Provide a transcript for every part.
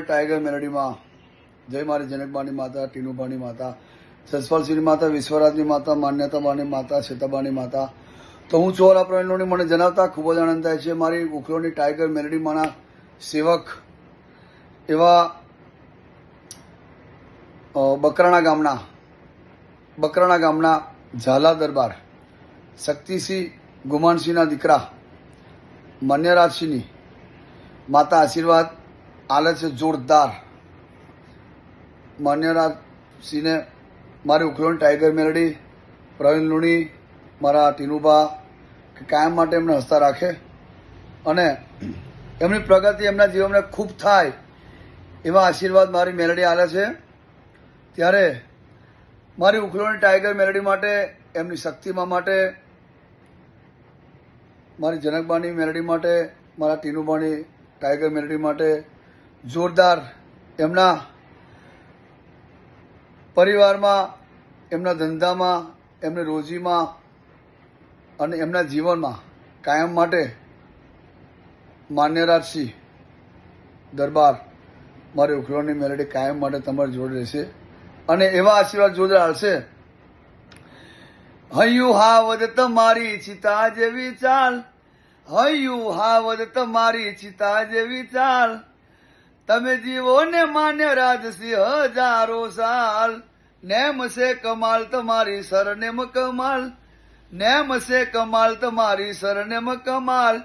Tiger મેલડીમાં જય મારી જનકબાની માતા, ટીનુબાની માતા, જસપાલસિંહની માતા, વિશ્વરાજની માતા, માન્યતાબાની માતા, સીતાબાની માતા. તો હું ચોરા પ્રવીણોની મને જણાવતા ખૂબ જ આનંદ થાય છે. મારી ઉખલોની ટાઈગર મેલડીમાંના સેવક એવા બકરાણા ગામના ઝાલા દરબાર શક્તિસિંહ ગુમાનસિંહના દીકરા માન્યરાજસિંહની માતા આશીર્વાદ આલે છે જોરદાર. માન્યરાજસિંહને મારી ઉખલોની ટાઈગર મેલડી, પ્રવીણ લુણી, મારા ટીનુબા કે કાયમ માટે એમને હસતા રાખે અને એમની પ્રગતિ એમના જીવનમાં ખૂબ થાય એવા આશીર્વાદ મારી મેલડી આલે છે. ત્યારે મારી ઉખલોની ટાઈગર મેલડી માટે, એમની શક્તિમાં માટે, મારી જનકબાની મેલડી માટે, મારા ટીનુબાની ટાઈગર મેલડી માટે જોરદાર એમના પરિવારમાં, એમના ધંધામાં, એમની રોજીમાં અને એમના જીવનમાં કાયમ માટે માન્યરાજસિંહ દરબાર મારી ઉખલોની મેલડી કાયમ માટે તમારી જોડે રહેશે અને એવા આશીર્વાદ જોડે આવશે. હૈયું હાવદ તમારી ચિતા જેવી ચાલ, હૈયું હાવદ તમારી ચિતા જેવી ચાલ, તમે જીવો ને માન્યરાજસિંહ હજારો સાલ. નેમ છે કમાલ તમારી સરનેમ કમાલ, નેમ છે કમાલ તમારી સરનેમ કમાલ,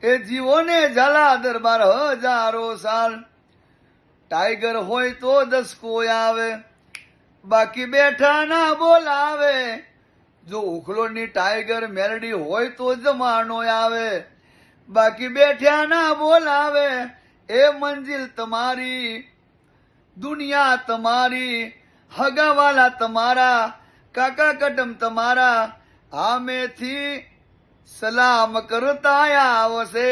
એ જીવો ને ઝાલા દરબાર હજારો સાલ. ટાઈગર હોય તો દસકો આવે, બાકી બેઠા ના બોલાવે. જો ઉખલોની ટાઈગર મેલડી હોય તો જમાનો આવે, બાકી બેઠ્યા ના બોલાવે. એ મંજિલ તમારી, દુનિયા તમારી, હગાવાલા તમારા, કાકા કટમ તમારા, આમેથી સલામ કરતા આવશે.